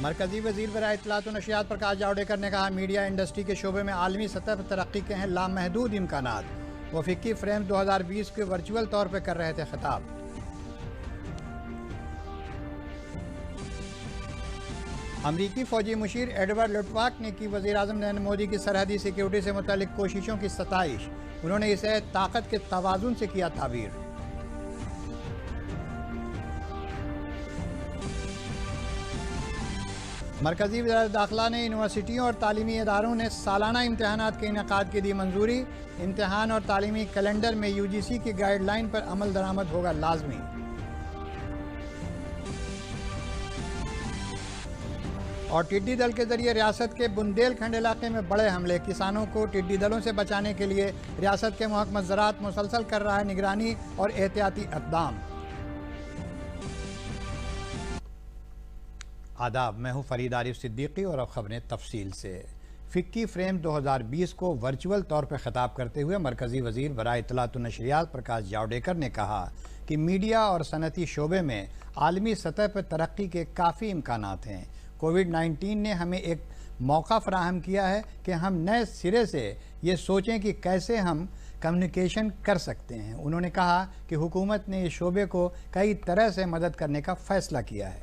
मरकजी वजीर बराए इत्तलात व नशियात प्रकाश जावड़ेकर ने कहा, मीडिया इंडस्ट्री के शोबे में आलमी सतह पर तरक्की के हैं लामहदूद इम्कानात। वो फिक्की फ्रेम 2020 के वर्चुअल तौर पर कर रहे थे खिताब। अमरीकी फौजी मुशीर एडवर्ड लुटवाक ने की वज़ीर-ए-आज़म नरेंद्र मोदी की सरहदी सिक्योरिटी से मुतालिक कोशिशों की सताइश। उन्होंने इसे ताकत के तवाज़ुन से किया ताबीर। मरकजी वज़ारत दाखिला ने यूनिवर्सिटियों और तालीमी इदारों ने सालाना इम्तहानात के इनेकाद की दी मंजूरी। इम्तहान और तालीमी कैलेंडर में UGC की गाइडलाइन पर अमल दरामद होगा लाजमी। और टिड्डी दल के जरिए रियासत के बुंदेलखंड इलाके में बड़े हमले। किसानों को टिड्डी दलों से बचाने के लिए रियासत के महकमा ज़राअत मुसलसल कर रहा है निगरानी और एहतियाती इक़दाम। आदाब, मैं हूँ फरीद आरिफ सिद्दीकी और अब खबरें तफसील से। फिक्की फ्रेम 2020 को वर्चुअल तौर पर खिताब करते हुए मरकजी वजीर बराए इत्तलात व नशरियात प्रकाश जावड़ेकर ने कहा कि मीडिया और सनती शोबे में आलमी सतह पर तरक्की के काफ़ी इम्कानात हैं। कोविड-19 ने हमें एक मौका फराहम किया है कि हम नए सिरे से ये सोचें कि कैसे हम कम्युनिकेशन कर सकते हैं। उन्होंने कहा कि हुकूमत ने इस शोबे को कई तरह से मदद करने का फैसला किया है।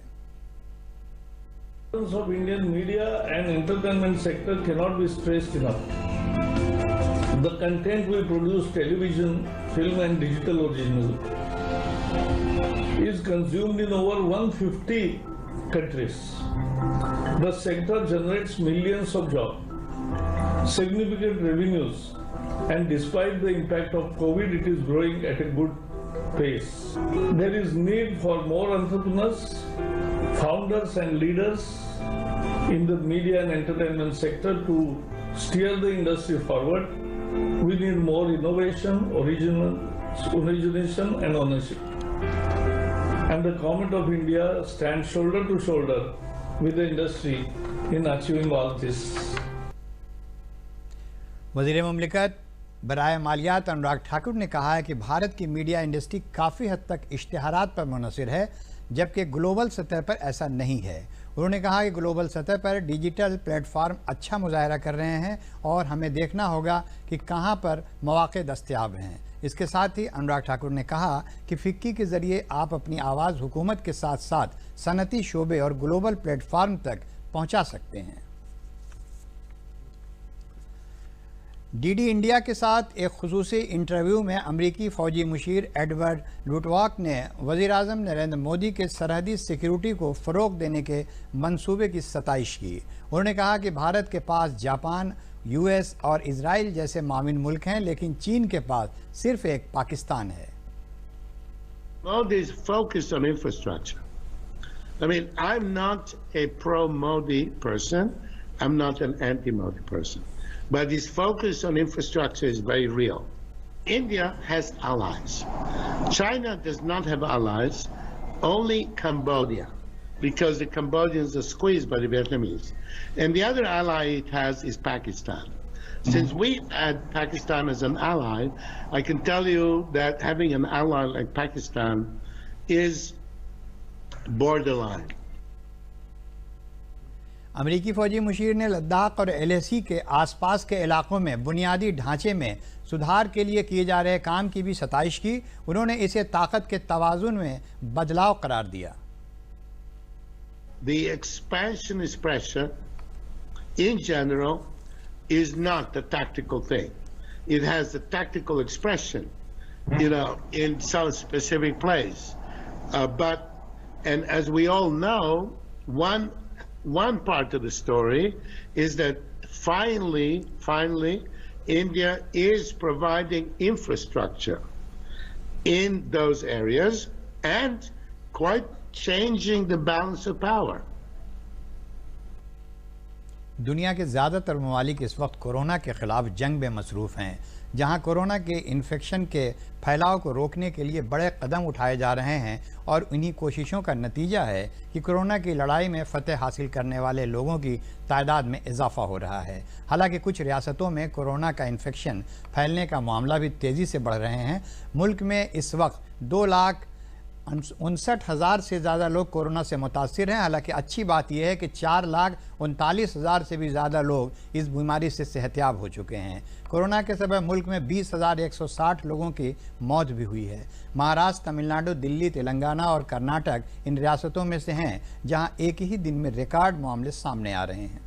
of Indian media and entertainment sector cannot be stressed enough. The content we produce, television, film and digital original, is consumed in over 150 countries. The sector generates millions of jobs, significant revenues, and despite the impact of COVID, it is growing at a good pace. There is need for more entrepreneurs, founders and leaders in the media and entertainment sector to steer the industry forward. We need more innovation, origination and ownership. And the Government of India stands shoulder to shoulder with the industry in achieving all this. वज़ीर मुमलिकत बराए मालियात अनुराग ठाकुर ने कहा है कि भारत की media industry काफ़ी हद तक इश्तिहारात पर मुनहसर है, जबकि ग्लोबल सतह पर ऐसा नहीं है। उन्होंने कहा कि ग्लोबल सतह पर डिजिटल प्लेटफार्म अच्छा मुजाहरा कर रहे हैं और हमें देखना होगा कि कहां पर मौक़े दस्तयाब हैं। इसके साथ ही अनुराग ठाकुर ने कहा कि फिक्की के ज़रिए आप अपनी आवाज़ हुकूमत के साथ साथ सनती शोबे और ग्लोबल प्लेटफार्म तक पहुंचा सकते हैं। डीडी इंडिया के साथ एक खुसूसी इंटरव्यू में अमरीकी फ़ौजी मुशीर एडवर्ड लुटवाक ने वज़ीर-ए-आज़म नरेंद्र मोदी के सरहदी सिक्योरिटी को फ़रोग़ देने के मंसूबे की सताइश की। उन्होंने कहा कि भारत के पास जापान, US और इजराइल जैसे मामिन मुल्क हैं, लेकिन चीन के पास सिर्फ एक पाकिस्तान है। Modi is focused on infrastructure. I mean, I'm not a pro-Modi person. I'm not an anti-Modi person. But his focus on infrastructure is very real. India has allies. China does not have allies, only Cambodia, because the Cambodians are squeezed by the Vietnamese. And the other ally it has is Pakistan. Since we had Pakistan as an ally, I can tell you that having an ally like Pakistan is borderline. अमरीकी फ़ौजी मुशीर ने लद्दाख और LAC के आसपास के इलाकों में बुनियादी ढांचे में सुधार के लिए किए जा रहे काम की भी सताइश की। उन्होंने इसे ताकत के तवाज़ुन में बदलाव करार दिया। The expansionist pressure in general is not a tactical thing. It has a tactical expression, in some specific place. And as we all know, one part of the story is that finally, India is providing infrastructure in those areas and quite changing the balance of power. दुनिया के ज़्यादातर ममालिक इस वक्त corona के ख़िलाफ़ जंग में मसरूफ़ हैं। जहां कोरोना के इन्फेक्शन के फैलाव को रोकने के लिए बड़े कदम उठाए जा रहे हैं और इन्हीं कोशिशों का नतीजा है कि कोरोना की लड़ाई में फ़तह हासिल करने वाले लोगों की तादाद में इजाफ़ा हो रहा है। हालांकि कुछ रियासतों में कोरोना का इन्फेक्शन फैलने का मामला भी तेज़ी से बढ़ रहे हैं। मुल्क में इस वक्त 59,000 से ज़्यादा लोग कोरोना से मुतासिर हैं। हालांकि अच्छी बात यह है कि 4,39,000 से भी ज़्यादा लोग इस बीमारी से सेहतयाब हो चुके हैं। कोरोना के सबब मुल्क में 20,160 लोगों की मौत भी हुई है। महाराष्ट्र, तमिलनाडु, दिल्ली, तेलंगाना और कर्नाटक इन रियासतों में से हैं जहां एक ही दिन में रिकॉर्ड मामले सामने आ रहे हैं।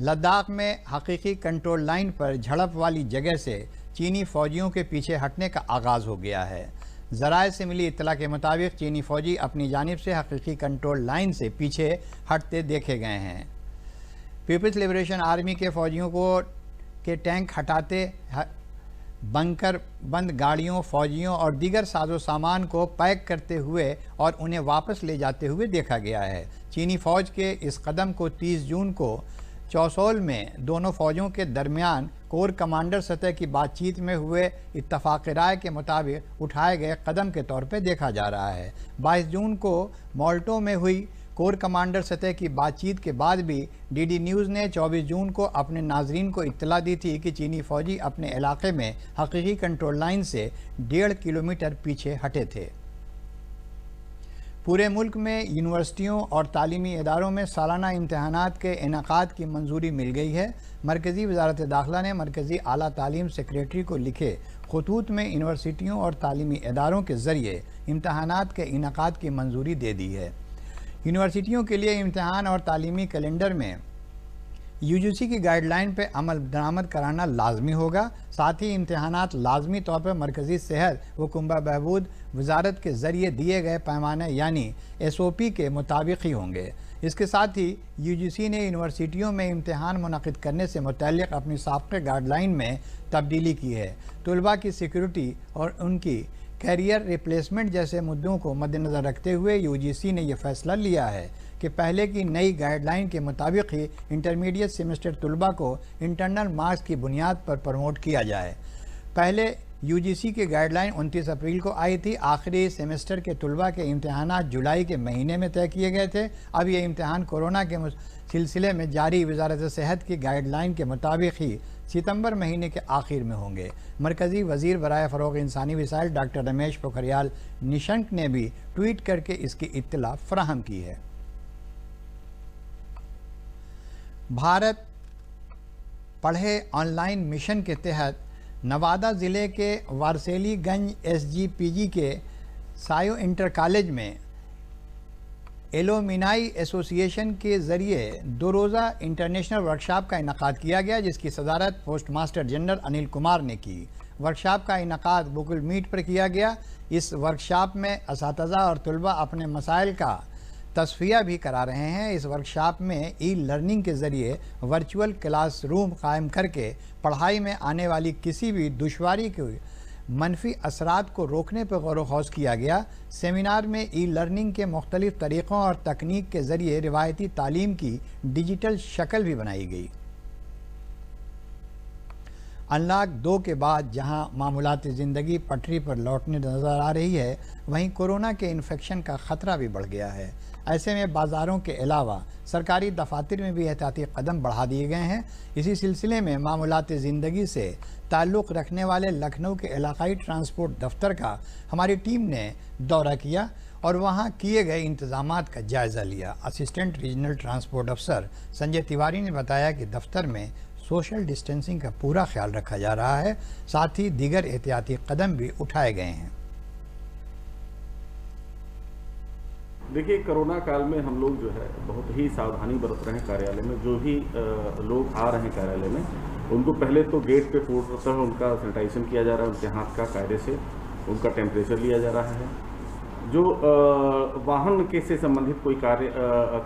लद्दाख में हकीकी कंट्रोल लाइन पर झड़प वाली जगह से चीनी फौजियों के पीछे हटने का आगाज़ हो गया है। ज़राए से मिली इत्तला के मुताबिक चीनी फौजी अपनी जानिब से हकीकी कंट्रोल लाइन से पीछे हटते देखे गए हैं। पीपल्स लिबरेशन आर्मी के फौजियों के टैंक हटाते, बंकर बंद गाड़ियों, फौजियों और दीगर साजो सामान को पैक करते हुए और उन्हें वापस ले जाते हुए देखा गया है। चीनी फ़ौज के इस कदम को 30 जून को चौसौल में दोनों फौजों के दरमियान कोर कमांडर सतह की बातचीत में हुए इत्तफाक राय के मुताबिक उठाए गए कदम के तौर पर देखा जा रहा है। 22 जून को मोल्टो में हुई कोर कमांडर सतह की बातचीत के बाद भी डीडी न्यूज़ ने 24 जून को अपने नाजरीन को इत्तला दी थी कि चीनी फौजी अपने इलाके में हकीकी कंट्रोल लाइन से 1.5 किलोमीटर पीछे हटे थे। पूरे मुल्क में यूनिवर्सिटियों और तालीमी इदारों में सालाना इम्तहानात के इनेकाद की मंजूरी मिल गई है। मरकज़ी वज़ारत दाखिला ने मरकज़ी आला तालीम सेक्रेटरी को लिखे खतूत में यूनिवर्सिटियों और तालीमी इदारों के ज़रिए इम्तहानात के इनेकाद की मंजूरी दे दी है। यूनिवर्सिटियों के लिए इम्तहान और तालीमी कैलेंडर में यूजीसी की गाइडलाइन पर अमल दरामद कराना लाजमी होगा। साथ ही इम्तहानात लाजमी तौर पर मरकज़ी सेहत व कुंबा बहबूद वजारत के ज़रिए दिए गए पैमाने यानी SOP के मुताबिक ही होंगे। इसके साथ ही यूजीसी ने यूनिवर्सिटियों में इम्तहान मुनक़िद करने से मुतल्लिक़ अपनी साबिक़ा गाइडलाइन में तब्दीली की है। तलबा की सिक्योरिटी और उनकी कैरियर रिप्लेसमेंट जैसे मुद्दों को मद्देनज़र रखते हुए यूजीसी ने यह फ़ैसला लिया है कि पहले की नई गाइडलाइन के मुताबिक ही इंटरमीडिएट सेमेस्टर तलबा को इंटरनल मार्क्स की बुनियाद पर प्रमोट किया जाए। पहले यूजीसी की गाइडलाइन 29 अप्रैल को आई थी। आखिरी सेमेस्टर के तलबा के इम्तहानात जुलाई के महीने में तय किए गए थे। अब ये इम्तहान कोरोना के सिलसिले में जारी वजारत सेहत की गाइडलाइन के मुताबिक ही सितंबर महीने के आखिर में होंगे। मरकज़ी वज़ीर बराए फ़रोग़ इंसानी वसाइल डॉक्टर रमेश पोखरियाल निशंक ने भी ट्वीट करके इसकी इत्तला फराहम की है। भारत पढ़े ऑनलाइन मिशन के तहत नवादा ज़िले के वारसेलीगंज SGPG के सायो इंटर कॉलेज में एलुमनाई एसोसिएशन के ज़रिए 2 रोज़ा इंटरनेशनल वर्कशॉप का इनेकाद किया गया, जिसकी सदारत post master general Anil Kumar ने की। वर्कशॉप का इनेकाद गूगल मीट पर किया गया। इस वर्कशॉप में असातिज़ा और तलबा अपने मसाइल का तस्फिया भी करा रहे हैं। इस वर्कशॉप में ई-लर्निंग के ज़रिए वर्चुअल क्लासरूम कायम करके पढ़ाई में आने वाली किसी भी दुश्वारी के मनफी असरात को रोकने पर गौर व खौज किया गया। सेमिनार में ई-लर्निंग के मुख्तलिफ तरीक़ों और तकनीक के ज़रिए रिवायती तालीम की डिजिटल शक्ल भी बनाई गई। अनलॉक 2 के बाद जहां मामूलात ज़िंदगी पटरी पर लौटने नज़र आ रही है, वहीं कोरोना के इन्फेक्शन का ख़तरा भी बढ़ गया है। ऐसे में बाज़ारों के अलावा सरकारी दफातर में भी एहतियाती कदम बढ़ा दिए गए हैं। इसी सिलसिले में मामूलात ज़िंदगी से ताल्लुक़ रखने वाले लखनऊ के इलाकाई ट्रांसपोर्ट दफ्तर का हमारी टीम ने दौरा किया और वहां किए गए इंतज़ामात का जायज़ा लिया। असिस्टेंट रीजनल ट्रांसपोर्ट अफसर संजय तिवारी ने बताया कि दफ्तर में सोशल डिस्टेंसिंग का पूरा ख्याल रखा जा रहा है, साथ ही दीगर एहतियाती कदम भी उठाए गए हैं। देखिए, कोरोना काल में हम लोग जो है बहुत ही सावधानी बरत रहे हैं। कार्यालय में जो भी लोग आ रहे हैं कार्यालय में, उनको पहले तो गेट पे पूर्णतः उनका सैनिटाइजेशन किया जा रहा है, उनके हाथ का कायदे से उनका टेम्परेचर लिया जा रहा है। जो वाहन के से संबंधित कोई कार्य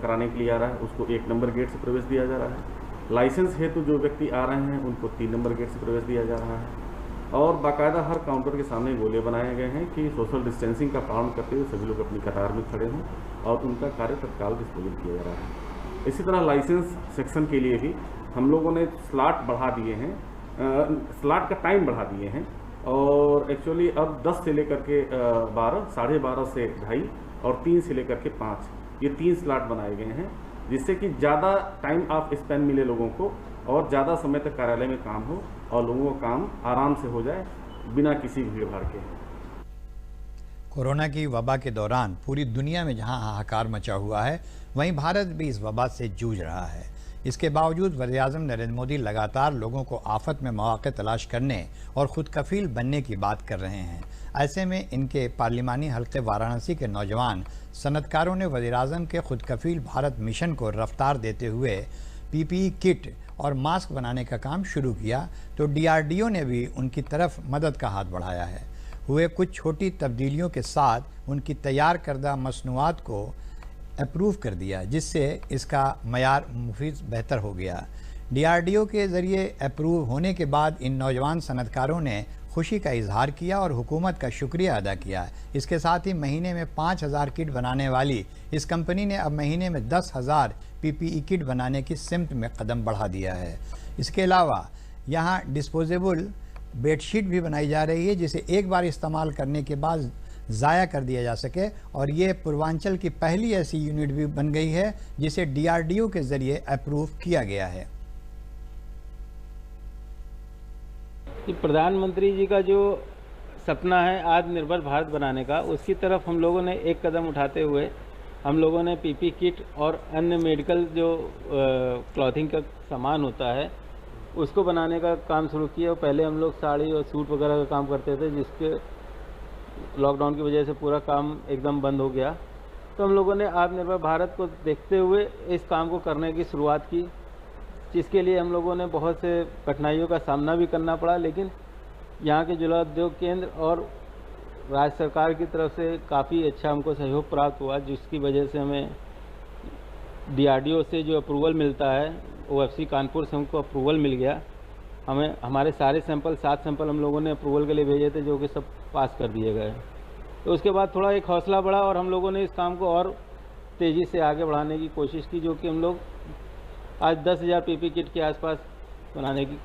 कराने के लिए आ रहा है, उसको 1 नंबर गेट से प्रवेश दिया जा रहा है। लाइसेंस हेतु जो व्यक्ति आ रहे हैं, उनको 3 नंबर गेट से प्रवेश दिया जा रहा है। और बाकायदा हर काउंटर के सामने गोले बनाए गए हैं कि सोशल डिस्टेंसिंग का पालन करते हुए सभी लोग अपनी कतार में खड़े हों और उनका कार्य तत्काल डिस्पोजल किया जा रहा है। इसी तरह लाइसेंस सेक्शन के लिए भी हम लोगों ने स्लॉट बढ़ा दिए हैं, स्लॉट का टाइम बढ़ा दिए हैं। और एक्चुअली अब 10 से लेकर के 12, 12:30 से 2:30 और 3 से लेकर के 5, ये 3 स्लॉट बनाए गए हैं, जिससे कि ज़्यादा टाइम ऑफ स्पेंड मिले लोगों को और ज़्यादा समय तक कार्यालय में काम हो और लोगों का काम आराम से हो जाए बिना किसी भीड़ भाड़ के। कोरोना की वबा के दौरान पूरी दुनिया में जहां हाहाकार मचा हुआ है, वहीं भारत भी इस वबा से जूझ रहा है। इसके बावजूद वज़ीर-ए-आज़म नरेंद्र मोदी लगातार लोगों को आफत में मौक़े तलाश करने और खुद कफील बनने की बात कर रहे हैं। ऐसे में इनके पार्लिमानी हल्के वाराणसी के नौजवान सनतकारों ने वज़ीर-ए-आज़म के खुद कफील भारत मिशन को रफ्तार देते हुए पीपीई किट और मास्क बनाने का काम शुरू किया, तो DRDO ने भी उनकी तरफ मदद का हाथ बढ़ाया है। हुए कुछ छोटी तब्दीलियों के साथ उनकी तैयार करदा मसनूआत को अप्रूव कर दिया, जिससे इसका मयार मुफीद बेहतर हो गया। DRDO के ज़रिए अप्रूव होने के बाद इन नौजवान सनतकारों ने खुशी का इजहार किया और हुकूमत का शुक्रिया अदा किया। इसके साथ ही महीने में 5000 किट बनाने वाली इस कंपनी ने अब महीने में 10,000 PPE किट बनाने की सिमत में कदम बढ़ा दिया है। इसके अलावा यहाँ डिस्पोजेबल बेडशीट भी बनाई जा रही है, जिसे एक बार इस्तेमाल करने के बाद ज़ाया कर दिया जा सके, और ये पूर्वांचल की पहली ऐसी यूनिट भी बन गई है जिसे DRDO के ज़रिए अप्रूव किया गया है। प्रधानमंत्री जी का जो सपना है आत्मनिर्भर भारत बनाने का, उसकी तरफ हम लोगों ने एक कदम उठाते हुए हम लोगों ने PPE किट और अन्य मेडिकल जो क्लॉथिंग का सामान होता है उसको बनाने का काम शुरू किया। पहले हम लोग साड़ी और सूट वगैरह का काम करते थे, जिसके लॉकडाउन की वजह से पूरा काम एकदम बंद हो गया। तो हम लोगों ने आत्मनिर्भर भारत को देखते हुए इस काम को करने की शुरुआत की, जिसके लिए हम लोगों ने बहुत से कठिनाइयों का सामना भी करना पड़ा, लेकिन यहाँ के जिला उद्योग केंद्र और राज्य सरकार की तरफ से काफ़ी अच्छा हमको सहयोग प्राप्त हुआ, जिसकी वजह से हमें DRDO से जो अप्रूवल मिलता है, OFC कानपुर से हमको अप्रूवल मिल गया। हमें हमारे सारे सैंपल 7 सैंपल हम लोगों ने अप्रूवल के लिए भेजे थे, जो कि सब पास कर दिए गए। तो उसके बाद थोड़ा एक हौसला बढ़ा और हम लोगों ने इस काम को और तेज़ी से आगे बढ़ाने की कोशिश की, जो कि हम लोग आज 10,000 PPE किट के आसपास बनाने की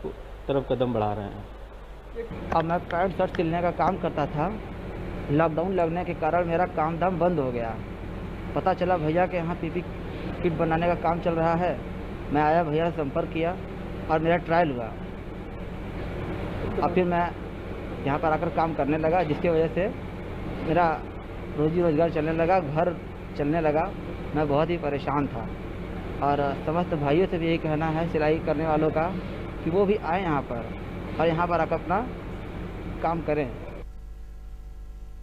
तरफ कदम बढ़ा रहे हैं। अब मैं पैंट शर्ट सिलने का काम करता था। लॉकडाउन लगने के कारण मेरा काम धाम बंद हो गया। पता चला भैया के यहाँ PPE किट बनाने का काम चल रहा है। मैं आया, भैया से संपर्क किया और मेरा ट्रायल हुआ। अब फिर मैं यहाँ पर आकर काम करने लगा, जिसकी वजह से मेरा रोजी रोज़गार चलने लगा, घर चलने लगा। मैं बहुत ही परेशान था और समस्त भाइयों से भी यही कहना है सिलाई करने वालों का कि वो भी आए यहाँ पर और यहाँ पर आकर अपना काम करें।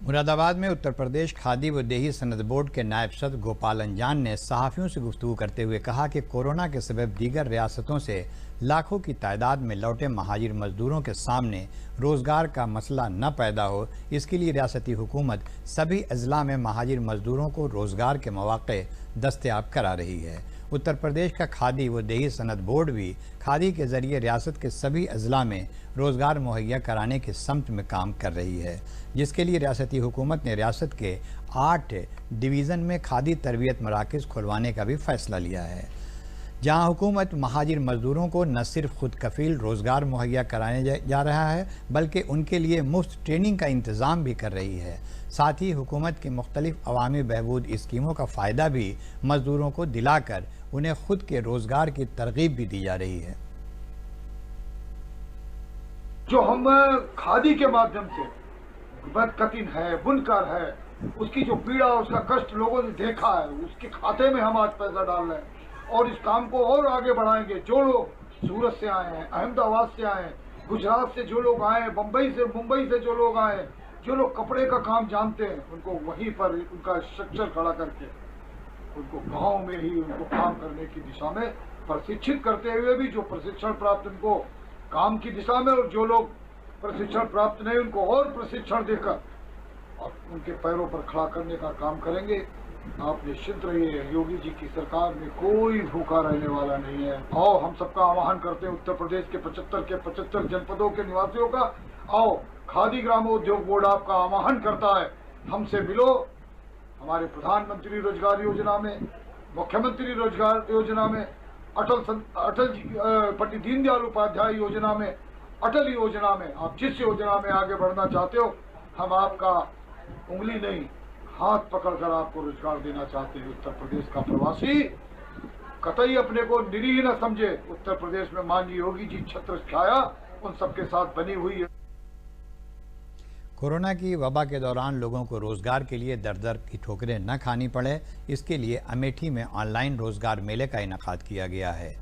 मुरादाबाद में उत्तर प्रदेश खादी व देही सनद बोर्ड के नायब सदर गोपाल अंजान ने सहाफ़ियों से गुफ्तगू करते हुए कहा कि कोरोना के सबब दीगर रियासतों से लाखों की तादाद में लौटे महाजिर मजदूरों के सामने रोज़गार का मसला न पैदा हो, इसके लिए रियासती हुकूमत सभी अजला में महाजिर मजदूरों को रोज़गार के मौक़े दस्तयाब करा रही है। उत्तर प्रदेश का खादी व देही सनद बोर्ड भी खादी के ज़रिए रियासत के सभी अजला में रोज़गार मुहैया कराने के सम्त में काम कर रही है, जिसके लिए रियासती हुकूमत ने रियासत के 8 डिवीज़न में खादी तरबियत मराकज़ खुलवाने का भी फ़ैसला लिया है, जहां हुकूमत महाजिर मजदूरों को न सिर्फ खुद कफील रोज़गार मुहैया कराने जा रहा है, बल्कि उनके लिए मुफ्त ट्रेनिंग का इंतज़ाम भी कर रही है। साथ ही हुकूमत की मुख्तलिफ अवामी बहबूद स्कीमों का फ़ायदा भी मजदूरों को दिलाकर उन्हें खुद के रोज़गार की तरगीब भी दी जा रही है। जो हम खादी के माध्यम से बदकतिन है, बुनकर है, उसकी जो पीड़ा उसका कष्ट लोगों ने देखा है, उसके खाते में हम आज पैसा डाल रहे हैं और इस काम को और आगे बढ़ाएंगे। जो लोग सूरत से आए हैं, अहमदाबाद से आए हैं, गुजरात से जो लोग आए हैं, मुंबई से जो लोग आए हैं, जो लोग कपड़े का काम जानते हैं, उनको वहीं पर उनका स्ट्रक्चर खड़ा करके उनको गांव में ही उनको काम करने की दिशा में प्रशिक्षित करते हुए भी जो प्रशिक्षण प्राप्त उनको काम की दिशा में, और जो लोग प्रशिक्षण प्राप्त नहीं उनको और प्रशिक्षण देकर और उनके पैरों पर खड़ा करने का काम करेंगे। आप निश्चित रहिए, योगी जी की सरकार में कोई भूखा रहने वाला नहीं है। आओ हम सबका आह्वान करते हैं उत्तर प्रदेश के 75 जनपदों के निवासियों का, आओ खादी ग्रामोद्योग बोर्ड आपका आह्वान करता है, हमसे मिलो। हमारे प्रधानमंत्री रोजगार योजना में, मुख्यमंत्री रोजगार योजना में, अटल जी पंडित दीनदयाल उपाध्याय योजना में, अटल योजना में, आप जिस योजना में आगे बढ़ना चाहते हो, हम आपका उंगली नहीं हाथ पकड़कर आपको रोजगार देना चाहते हैं। उत्तर प्रदेश का प्रवासी कतई अपने को निरीह न समझे। उत्तर प्रदेश में माननीय योगी जी छत्र छाया उन सबके साथ बनी हुई है। कोरोना की वबा के दौरान लोगों को रोज़गार के लिए दर दर की ठोकरें न खानी पड़े, इसके लिए अमेठी में ऑनलाइन रोज़गार मेले का इनेकाद किया गया है।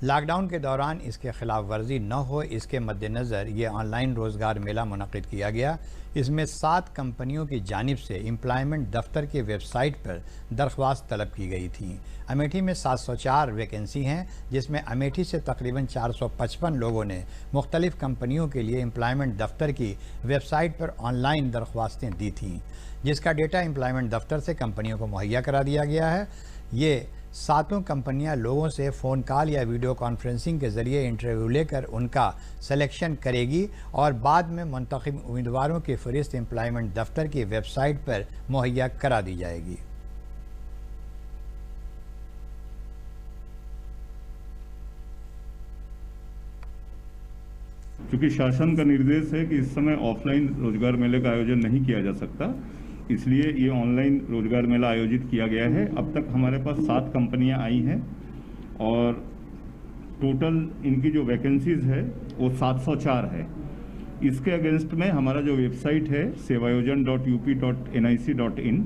लॉकडाउन के दौरान इसके खिलाफ वर्जी न हो, इसके मद्देनज़र ये ऑनलाइन रोज़गार मेला मुनक़िद किया गया। इसमें 7 कंपनियों की जानिब से एम्प्लॉयमेंट दफ्तर की वेबसाइट पर दरख्वास्त तलब की गई थी। अमेठी में 704 वैकेंसी हैं, जिसमें अमेठी से तकरीबन 455 लोगों ने मुख्तलिफ़ कंपनियों के लिए एम्प्लॉयमेंट दफ्तर की वेबसाइट पर ऑनलाइन दरख्वास्तें दी थीं, जिसका डेटा एम्प्लॉयमेंट दफ्तर से कंपनियों को मुहैया करा दिया गया है। ये 7 कंपनियां लोगों से फ़ोन कॉल या वीडियो कॉन्फ्रेंसिंग के ज़रिए इंटरव्यू लेकर उनका सिलेक्शन करेगी और बाद में मुंतखब उम्मीदवारों की फ़हरिस्त एम्प्लॉयमेंट दफ्तर की वेबसाइट पर मुहैया करा दी जाएगी। क्योंकि शासन का निर्देश है कि इस समय ऑफलाइन रोजगार मेले का आयोजन नहीं किया जा सकता, इसलिए ये ऑनलाइन रोजगार मेला आयोजित किया गया है। अब तक हमारे पास 7 कंपनियां आई हैं और टोटल इनकी जो वैकेंसीज है वो 704 है। इसके अगेंस्ट में हमारा जो वेबसाइट है sevayojan.up.nic.in,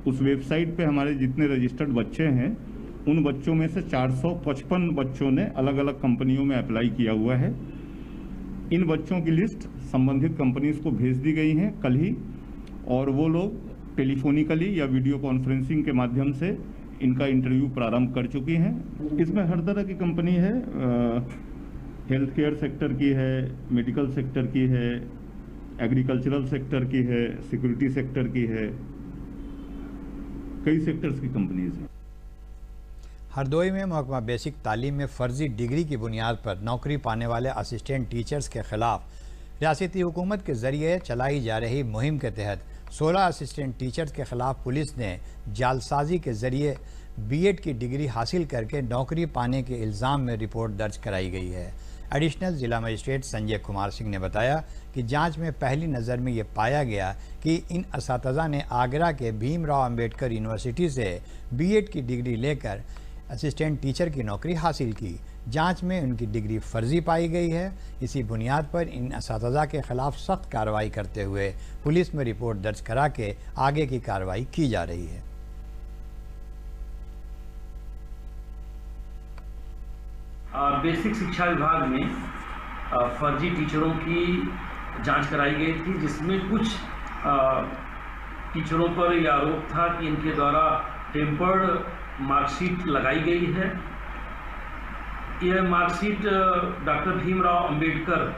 उस वेबसाइट पे हमारे जितने रजिस्टर्ड बच्चे हैं उन बच्चों में से 455 बच्चों ने अलग अलग कंपनियों में अप्लाई किया हुआ है। इन बच्चों की लिस्ट संबंधित कंपनीज को भेज दी गई है कल ही, और वो लोग टेलीफोनिकली या वीडियो कॉन्फ्रेंसिंग के माध्यम से इनका इंटरव्यू प्रारंभ कर चुकी हैं। इसमें हर तरह की कंपनी है, हेल्थ केयर सेक्टर की है, मेडिकल सेक्टर की है, एग्रीकल्चरल सेक्टर की है, सिक्योरिटी सेक्टर की है, कई सेक्टर्स की कंपनीज हैं। हरदोई में महकमा बेसिक तालीम में फ़र्जी डिग्री की बुनियाद पर नौकरी पाने वाले असिस्टेंट टीचर्स के ख़िलाफ़ रियासती हुकूमत के ज़रिए चलाई जा रही मुहिम के तहत 16 असिस्टेंट टीचर्स के ख़िलाफ़ पुलिस ने जालसाजी के ज़रिए बीएड की डिग्री हासिल करके नौकरी पाने के इल्ज़ाम में रिपोर्ट दर्ज कराई गई है। एडिशनल ज़िला मजिस्ट्रेट संजय कुमार सिंह ने बताया कि जांच में पहली नज़र में ये पाया गया कि इन असातिज़ा ने आगरा के भीमराव अंबेडकर यूनिवर्सिटी से बीएड की डिग्री लेकर असिस्टेंट टीचर की नौकरी हासिल की। जांच में उनकी डिग्री फर्जी पाई गई है। इसी बुनियाद पर इन असातिज़ा के ख़िलाफ़ सख्त कार्रवाई करते हुए पुलिस में रिपोर्ट दर्ज करा के आगे की कार्रवाई की जा रही है। बेसिक शिक्षा विभाग में फर्जी टीचरों की जांच कराई गई थी, जिसमें कुछ टीचरों पर यह आरोप था कि इनके द्वारा टेम्पर्ड मार्कशीट लगाई गई है। यह मार्कशीट डॉक्टर भीमराव अंबेडकर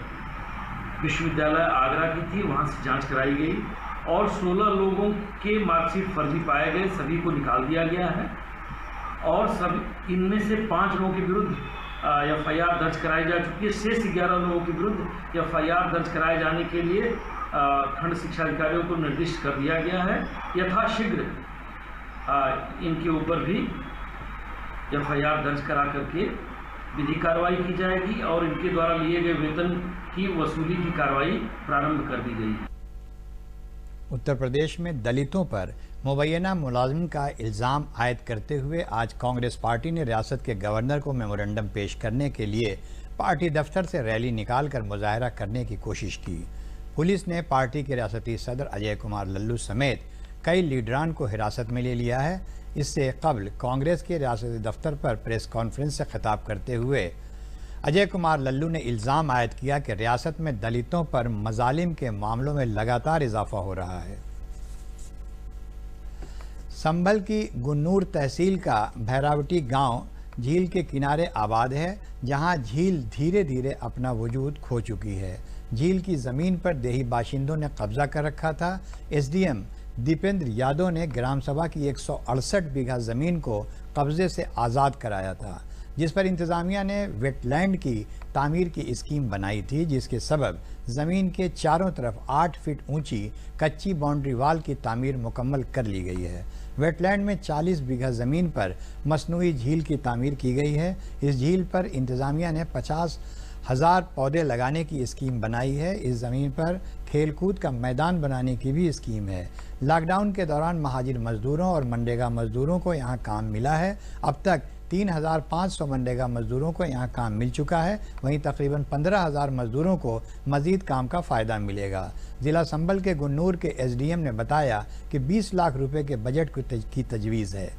विश्वविद्यालय आगरा की थी, वहां से जांच कराई गई और 16 लोगों के मार्कशीट फर्जी पाए गए, सभी को निकाल दिया गया है और सब इनमें से 5 लोगों के विरुद्ध एफआईआर दर्ज कराई जा चुकी है। शेष 11 लोगों के विरुद्ध एफआईआर दर्ज कराए जाने के लिए खंड शिक्षा अधिकारियों को निर्दिष्ट कर दिया गया है। यथाशीघ्र इनके ऊपर भी एफआईआर दर्ज करा करके विधिक कार्रवाई की जाएगी और इनके द्वारा लिए गए वेतन की वसूली की कार्रवाई प्रारंभ कर दी गई है। उत्तर प्रदेश में दलितों पर मुबैना मुलाजिम का इल्ज़ाम आयद करते हुए आज कांग्रेस पार्टी ने रियासत के गवर्नर को मेमोरेंडम पेश करने के लिए पार्टी दफ्तर से रैली निकालकर मुजाहरा करने की कोशिश की। पुलिस ने पार्टी के रियासती सदर अजय कुमार लल्लू समेत कई लीडरान को हिरासत में ले लिया है। इससे कबल कांग्रेस के रियासती दफ्तर पर प्रेस कॉन्फ्रेंस से खिताब करते हुए अजय कुमार लल्लू ने इल्ज़ाम आयद किया कि रियासत में दलितों पर मजालिम के मामलों में लगातार इजाफा हो रहा है। संभल की गुन्नूर तहसील का भैरावटी गांव झील के किनारे आबाद है, जहां झील धीरे धीरे अपना वजूद खो चुकी है। झील की ज़मीन पर देही बाशिंदों ने कब्जा कर रखा था। एसडीएम दीपेंद्र यादव ने ग्राम सभा की 168 बीघा ज़मीन को कब्जे से आज़ाद कराया था, जिस पर इंतज़ामिया ने वेटलैंड की तामीर की स्कीम बनाई थी, जिसके सबब ज़मीन के चारों तरफ 8 फीट ऊंची कच्ची बाउंड्री वाल की तामीर मुकम्मल कर ली गई है। वेटलैंड में 40 बीघा ज़मीन पर मसनूई झील की तामीर की गई है। इस झील पर इंतज़ामिया ने 50,000 पौधे लगाने की स्कीम बनाई है। इस ज़मीन पर खेलकूद का मैदान बनाने की भी स्कीम है। लॉकडाउन के दौरान महाजिर मजदूरों और मनरेगा मजदूरों को यहाँ काम मिला है। अब तक 3,500 मनरेगा मजदूरों को यहां काम मिल चुका है। वहीं तकरीबन 15,000 मजदूरों को मजीद काम का फ़ायदा मिलेगा। ज़िला संभल के गुन्नूर के SDM ने बताया कि 20 लाख रुपए के बजट की तजवीज़ है।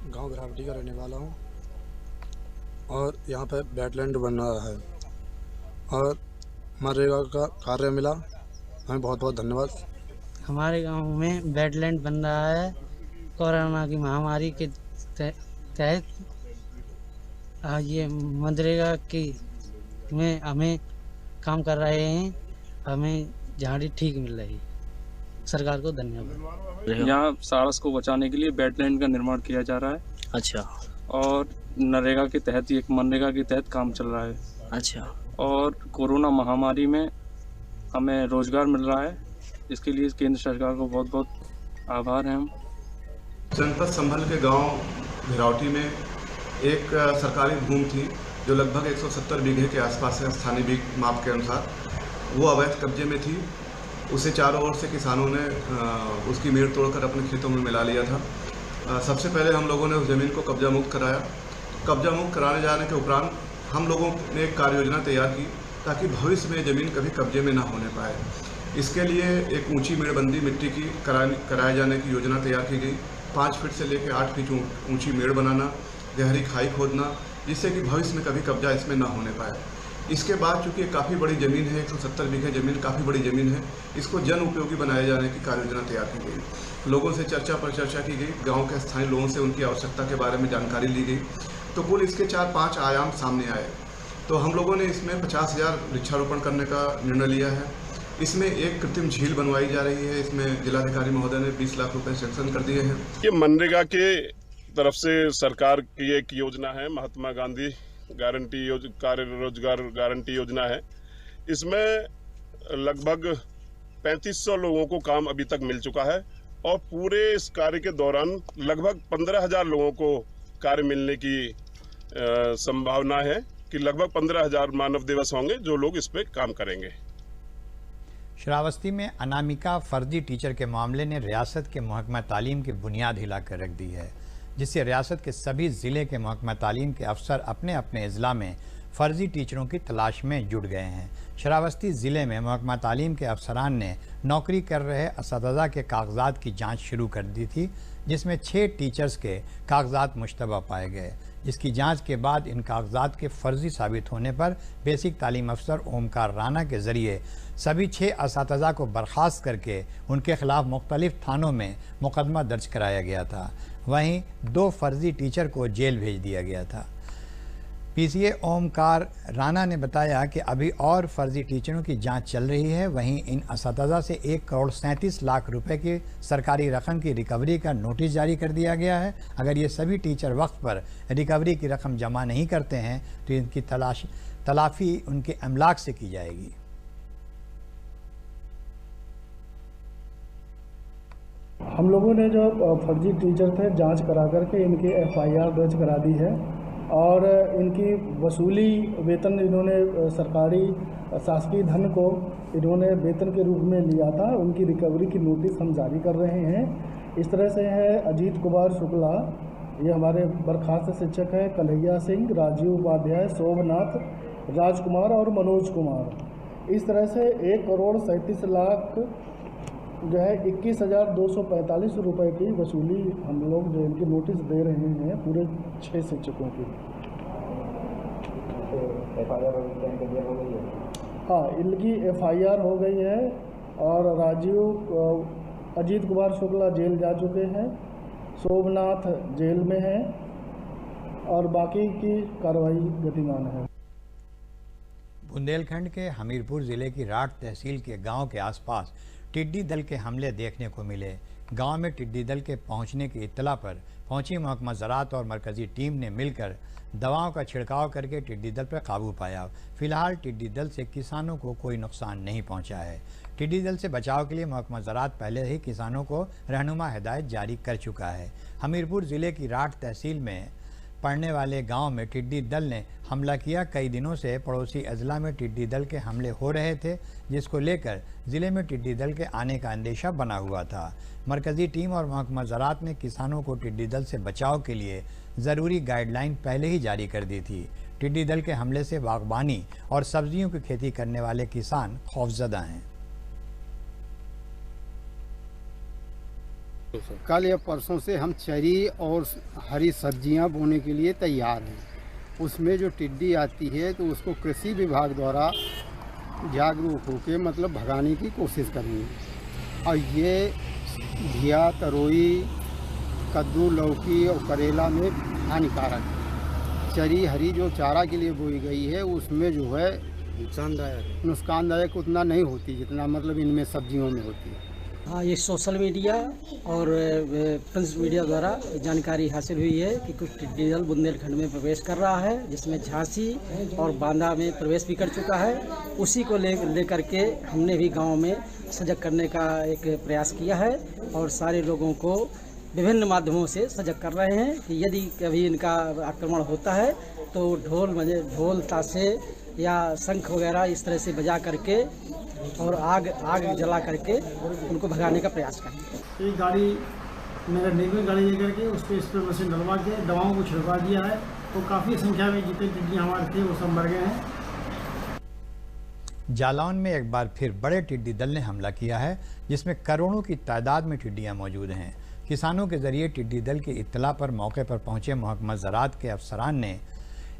गांव घरावटी का रहने वाला हूं और यहां पे वेटलैंड बन रहा है और मनरेगा का कार्य मिला, हमें बहुत बहुत धन्यवाद। हमारे गांव में वेटलैंड बन रहा है। कोरोना की महामारी के तहत ये मनरेगा की में हमें काम कर रहे हैं, हमें झाड़ी ठीक मिल रही है। सरकार को धन्यवाद। यहाँ सारस को बचाने के लिए वेटलैंड का निर्माण किया जा रहा है। अच्छा। और नरेगा के तहत, एक मनरेगा के तहत काम चल रहा है। अच्छा। और कोरोना महामारी में हमें रोजगार मिल रहा है, इसके लिए केंद्र सरकार को बहुत बहुत आभार हैं हम। जनपद संभल के गांव घिरावटी में एक सरकारी भूमि थी जो लगभग 170 बीघे के आसपास है। स्थानीय माप के अनुसार वो अवैध कब्जे में थी। उसे चारों ओर से किसानों ने उसकी मेड़ तोड़कर अपने खेतों में मिला लिया था। सबसे पहले हम लोगों ने उस ज़मीन को कब्जा मुक्त कराया। कब्जा मुक्त कराने जाने के उपरांत हम लोगों ने एक कार्य योजना तैयार की ताकि भविष्य में ज़मीन कभी कब्जे में ना होने पाए। इसके लिए एक ऊंची मेड़बंदी मिट्टी की कराए जाने की योजना तैयार की गई। 5 फीट से लेकर 8 फीट ऊंची मेड़ बनाना, गहरी खाई खोदना, जिससे कि भविष्य में कभी कब्जा इसमें ना होने पाए। इसके बाद चूँकि काफ़ी बड़ी ज़मीन है, 170 बीघे ज़मीन काफ़ी बड़ी ज़मीन है, इसको जन उपयोगी बनाए जाने की कार्य योजना तैयार की गई। लोगों से चर्चा पर चर्चा की गई, गांव के स्थानीय लोगों से उनकी आवश्यकता के बारे में जानकारी ली गई, तो कुल इसके 4-5 आयाम सामने आए। तो हम लोगों ने इसमें 50,000 वृक्षारोपण करने का निर्णय लिया है। इसमें एक कृत्रिम झील बनवाई जा रही है। इसमें जिलाधिकारी महोदय ने 20 लाख रुपए सैंक्शन कर दिए हैं। ये मनरेगा के तरफ से सरकार की एक योजना है, महात्मा गांधी कार्य रोजगार गारंटी योजना है। इसमें लगभग 3500 लोगों को काम अभी तक मिल चुका है और पूरे इस कार्य के दौरान लगभग 15,000 लोगों को कार्य मिलने की संभावना है कि लगभग 15,000 मानव दिवस होंगे जो लोग इस पे काम करेंगे। श्रावस्ती में अनामिका फर्जी टीचर के मामले ने रियासत के महकमा तालीम की बुनियाद हिलाकर रख दी है, जिससे रियासत के सभी ज़िले के महकमा तालीम के अफसर अपने अपने अजला में फ़र्जी टीचरों की तलाश में जुट गए हैं। श्रावस्ती ज़िले में महकमा तालीम के अफसरान ने नौकरी कर रहे असातिज़ा के कागजात की जांच शुरू कर दी थी, जिसमें 6 टीचर्स के कागजात मुश्तबा पाए गए, जिसकी जांच के बाद इन कागजात के फ़र्जी साबित होने पर बेसिक तालीम अफसर ओमकार राणा के ज़रिए सभी 6 असातिज़ा को बर्खास्त करके उनके खिलाफ मुख्तलिफ थानों में मुकदमा दर्ज कराया गया था। वहीं 2 फर्जी टीचर को जेल भेज दिया गया था। PCA ओमकार राणा ने बताया कि अभी और फर्जी टीचरों की जांच चल रही है। वहीं इन असातिज़ा से 1 करोड़ 37 लाख रुपए की सरकारी रकम की रिकवरी का नोटिस जारी कर दिया गया है। अगर ये सभी टीचर वक्त पर रिकवरी की रकम जमा नहीं करते हैं तो इनकी तलाफी उनके अमलाक से की जाएगी। हम लोगों ने जो फर्जी टीचर थे जांच करा करके इनकी FIR दर्ज करा दी है और इनकी वसूली वेतन इन्होंने सरकारी शासकीय धन को इन्होंने वेतन के रूप में लिया था, उनकी रिकवरी की नोटिस हम जारी कर रहे हैं। इस तरह से है अजीत कुमार शुक्ला, ये हमारे बर्खास्त शिक्षक हैं, कन्हैया सिंह, राजीव उपाध्याय, शोभनाथ, राजकुमार और मनोज कुमार। इस तरह से 1 करोड़ 37 लाख जो है 21,245 रुपये की वसूली हम लोग जो इनकी नोटिस दे रहे हैं पूरे 6 शिक्षकों की। हाँ, इनकी FIR हो गई है और अजीत कुमार शुक्ला जेल जा चुके हैं, शोभनाथ जेल में है और बाकी की कार्रवाई गतिमान है। बुंदेलखंड के हमीरपुर ज़िले की राठ तहसील के गांव के आसपास टिड्डी दल के हमले देखने को मिले। गांव में टिड्डी दल के पहुंचने की इत्तला पर पहुंची महकमा ज़राअत और मरकज़ी टीम ने मिलकर दवाओं का छिड़काव करके टिड्डी दल पर काबू पाया। फिलहाल टिड्डी दल से किसानों को कोई नुकसान नहीं पहुंचा है। टिड्डी दल से बचाव के लिए महकमा ज़राअत पहले ही किसानों को रहनुमा हिदायत जारी कर चुका है। हमीरपुर ज़िले की राठ तहसील में पड़ने वाले गांव में टिड्डी दल ने हमला किया। कई दिनों से पड़ोसी अजला में टिड्डी दल के हमले हो रहे थे, जिसको लेकर ज़िले में टिड्डी दल के आने का अंदेशा बना हुआ था। मरकज़ी टीम और महकमा ज़राअत ने किसानों को टिड्डी दल से बचाव के लिए ज़रूरी गाइडलाइन पहले ही जारी कर दी थी। टिड्डी दल के हमले से बागबानी और सब्जियों की खेती करने वाले किसान खौफजदा हैं। कल या परसों से हम चरी और हरी सब्जियां बोने के लिए तैयार हैं। उसमें जो टिड्डी आती है तो उसको कृषि विभाग द्वारा जागरूक होकर मतलब भगाने की कोशिश करेंगे। और ये घिया, तरोई, कद्दू, लौकी और करेला में हानिकारक है। चरी हरी जो चारा के लिए बोई गई है उसमें जो है नुकसानदायक उतना नहीं होती जितना मतलब इनमें सब्जियों में होती है। हाँ, ये सोशल मीडिया और प्रिंट मीडिया द्वारा जानकारी हासिल हुई है कि कुछ टिड्डी दल बुंदेलखंड में प्रवेश कर रहा है, जिसमें झांसी और बांदा में प्रवेश भी कर चुका है। उसी को लेकर के हमने भी गांव में सजग करने का एक प्रयास किया है और सारे लोगों को विभिन्न माध्यमों से सजग कर रहे हैं कि यदि कभी इनका आक्रमण होता है तो ढोल ताशे या शंख वगैरह इस तरह से बजा करके और आग जला करके उनको भगाने का प्रयास करें। एक गाड़ी नगर निगम में गाड़ी लेकर के उस पर स्प्रे मशीन डलवा के दवाओं को छिड़का दिया है, तो काफ़ी संख्या में जितने टिड्डी हमारे थे वो सब मर गए हैं। जालौन में एक बार फिर बड़े टिड्डी दल ने हमला किया है, जिसमें करोड़ों की तादाद में टिड्डियां मौजूद हैं। किसानों के जरिए टिड्डी दल की इत्तला पर मौके पर पहुंचे महकमा ज़राअत के अफसरान ने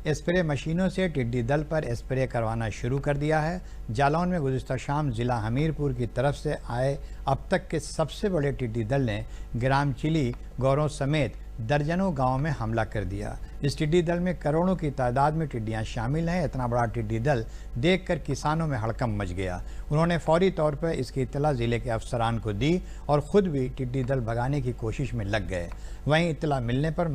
स्प्रे मशीनों से टिड्डी दल पर स्प्रे करवाना शुरू कर दिया है। जालौन में गुज़िश्ता शाम ज़िला हमीरपुर की तरफ से आए अब तक के सबसे बड़े टिड्डी दल ने ग्राम चिली, गौरों समेत दर्जनों गांवों में हमला कर दिया। इस टिड्डी दल में करोड़ों की तादाद में टिड्डियां शामिल हैं। इतना बड़ा टिड्डी दल देखकर किसानों में हड़कंप मच गया। उन्होंने फौरी तौर पर इसकी इत्तला ज़िले के अफसरान को दी और ख़ुद भी टिड्डी दल भगाने की कोशिश में लग गए। वहीं इत्तला मिलने पर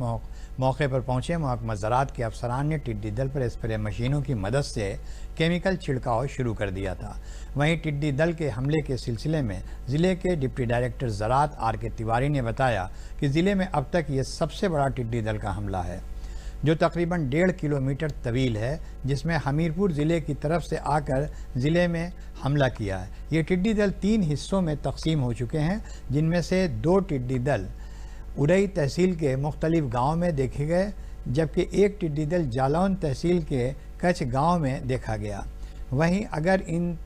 मौके पर पहुंचे महकमा ज़राअत के अफसरान ने टिड्डी दल पर स्प्रे मशीनों की मदद से केमिकल छिड़काव शुरू कर दिया था। वहीं टिड्डी दल के हमले के सिलसिले में ज़िले के डिप्टी डायरेक्टर ज़राअत R.K. तिवारी ने बताया कि ज़िले में अब तक ये सबसे बड़ा टिड्डी दल का हमला है, जो तकरीबन 1.5 किलोमीटर तवील है, जिसमें हमीरपुर ज़िले की तरफ से आकर ज़िले में हमला किया है। ये टिड्डी दल 3 हिस्सों में तकसीम हो चुके हैं, जिनमें से 2 टिड्डी दल उरई तहसील के मुख्तलिफ गाँव में देखे गए, जबकि एक टिड्डी दल जालौन तहसील के कच्छ गांव में देखा गया। वहीं अगर इन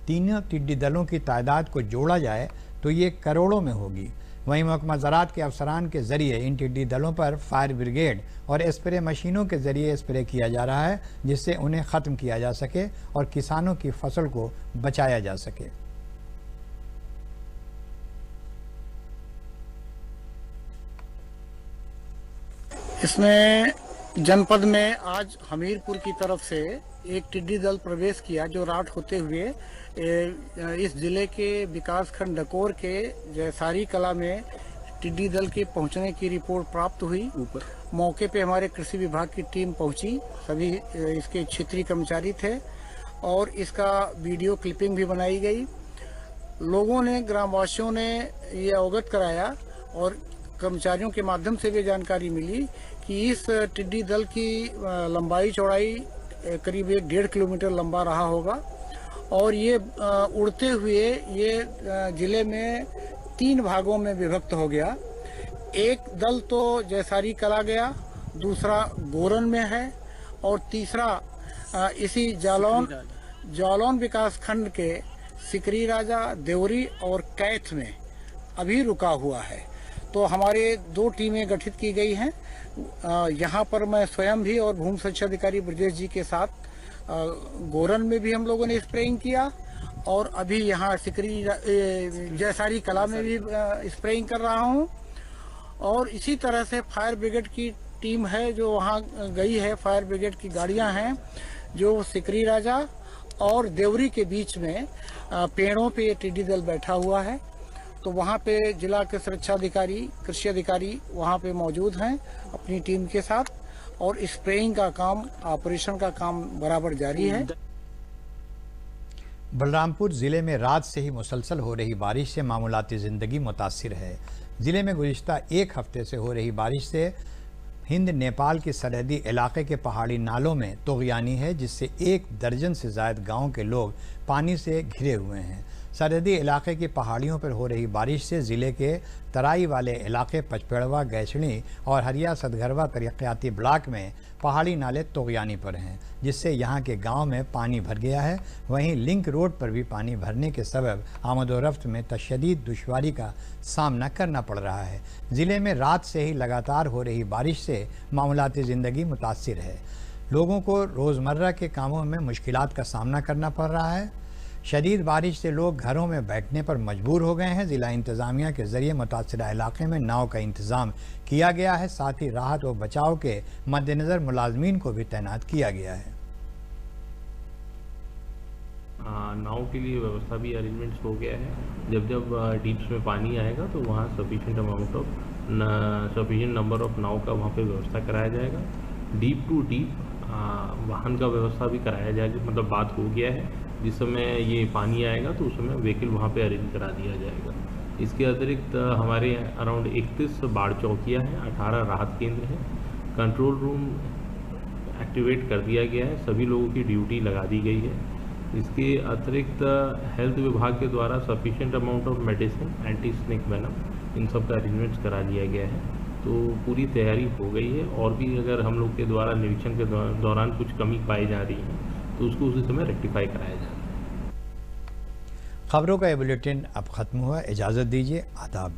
तीनों टिड्डी दलों की तादाद को जोड़ा जाए तो ये करोड़ों में होगी। वहीं महकमा ज़राअत के अफसरान के ज़रिए इन टिड्डी दलों पर फायर ब्रिगेड और स्प्रे मशीनों के ज़रिए स्प्रे किया जा रहा है, जिससे उन्हें ख़त्म किया जा सके और किसानों की फसल को बचाया जा सके। इसमें जनपद में आज हमीरपुर की तरफ से एक टिड्डी दल प्रवेश किया, जो रात होते हुए इस जिले के विकास खंड डकोर के जयसारी कला में टिड्डी दल के पहुंचने की रिपोर्ट प्राप्त हुई। मौके पे हमारे कृषि विभाग की टीम पहुंची, सभी इसके क्षेत्रीय कर्मचारी थे और इसका वीडियो क्लिपिंग भी बनाई गई। लोगों ने, ग्रामवासियों ने ये अवगत कराया और कर्मचारियों के माध्यम से भी जानकारी मिली कि इस टिड्डी दल की लंबाई चौड़ाई करीब 1.5 किलोमीटर लंबा रहा होगा और ये उड़ते हुए ये जिले में 3 भागों में विभक्त हो गया। एक दल तो जयसारी कला गया, दूसरा गोरन में है और तीसरा इसी जालौन विकास खंड के सिकरी राजा, देवरी और कैथ में अभी रुका हुआ है। तो हमारे 2 टीमें गठित की गई हैं। यहाँ पर मैं स्वयं भी और भूमि सुरक्षा अधिकारी ब्रजेश जी के साथ गोरन में भी हम लोगों ने स्प्रेइंग किया और अभी यहाँ सिकरी जयसारी कला में भी स्प्रेइंग कर रहा हूँ। और इसी तरह से फायर ब्रिगेड की टीम है जो वहाँ गई है। फायर ब्रिगेड की गाड़ियाँ हैं जो सिकरी राजा और देवरी के बीच में पेड़ों पे टिड्डी दल बैठा हुआ है। तो वहाँ पे जिला के सुरक्षा अधिकारी, कृषि अधिकारी वहाँ पे मौजूद हैं अपनी टीम के साथ और स्प्रेइंग का काम, ऑपरेशन का काम बराबर जारी है। बलरामपुर ज़िले में रात से ही मुसलसल हो रही बारिश से मामूलाती ज़िंदगी मुतासिर है। ज़िले में गुज़िश्ता 1 हफ्ते से हो रही बारिश से हिंद नेपाल के सरहदी इलाके के पहाड़ी नालों में तोगयानी है, जिससे 1 दर्जन से ज़ायद गाँव के लोग पानी से घिरे हुए हैं। सरहदी इलाके की पहाड़ियों पर हो रही बारिश से ज़िले के तराई वाले इलाके पचपेड़वा, गैसणी और हरिया सदगरवा तरक्याती ब्लॉक में पहाड़ी नाले तोगयानी पर हैं, जिससे यहाँ के गांव में पानी भर गया है। वहीं लिंक रोड पर भी पानी भरने के सबब आमदोरफ्त में तशदीद दुश्वारी का सामना करना पड़ रहा है। ज़िले में रात से ही लगातार हो रही बारिश से मामूलाती ज़िंदगी मुतासिर है। लोगों को रोज़मर्रा के कामों में मुश्किलात का सामना करना पड़ रहा है। शदीद बारिश से लोग घरों में बैठने पर मजबूर हो गए हैं। ज़िला इंतज़ामिया के ज़रिए मुतासिरा इलाके में नाव का इंतज़ाम किया गया है। साथ ही राहत व बचाव के मद्देनज़र मुलाजमीन को भी तैनात किया गया है। नाव के लिए व्यवस्था भी अरेंजमेंट्स हो गया है। जब जब डीप्स में पानी आएगा तो वहाँ सफिशिएंट नंबर ऑफ नाव का वहाँ पे व्यवस्था कराया जाएगा। डीप टू डीप वाहन का व्यवस्था भी कराया जाएगा, मतलब बात हो गया है। जिस समय ये पानी आएगा तो उस समय व्हीकल वहाँ पे अरेंज करा दिया जाएगा। इसके अतिरिक्त हमारे अराउंड 31 बाढ़ चौकियाँ हैं, 18 राहत केंद्र हैं। कंट्रोल रूम एक्टिवेट कर दिया गया है, सभी लोगों की ड्यूटी लगा दी गई है। इसके अतिरिक्त हेल्थ विभाग के द्वारा sufficient amount of medicine, anti snake venom, इन सब का अरेंजमेंट्स करा दिया गया है। तो पूरी तैयारी हो गई है। और भी अगर हम लोग के द्वारा निरीक्षण के दौरान कुछ कमी पाई जा रही है तो उसको उसी समय रेक्टिफाई कराया जाए। खबरों का ये बुलेटिन अब ख़त्म हुआ। इजाज़त दीजिए। आदाब।